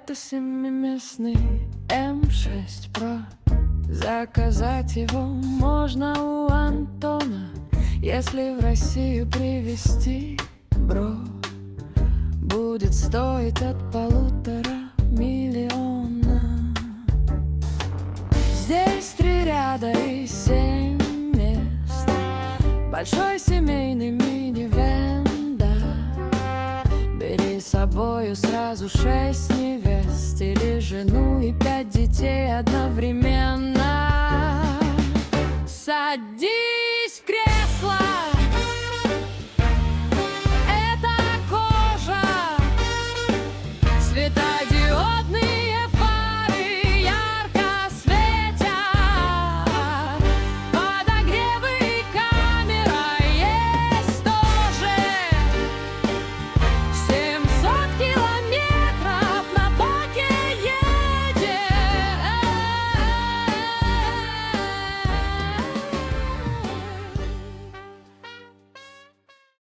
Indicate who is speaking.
Speaker 1: Это семиместный М6 Pro. Заказать его можно у Антона. Если в Россию привезти, бро, будет стоить от 1,5 миллиона. Здесь 3 ряда и 7 мест. Большой семейный минивэн, да. Бери с собою сразу 6 невест или жену и 5 детей одновременно. Садись в кресло, это кожа, светодиодный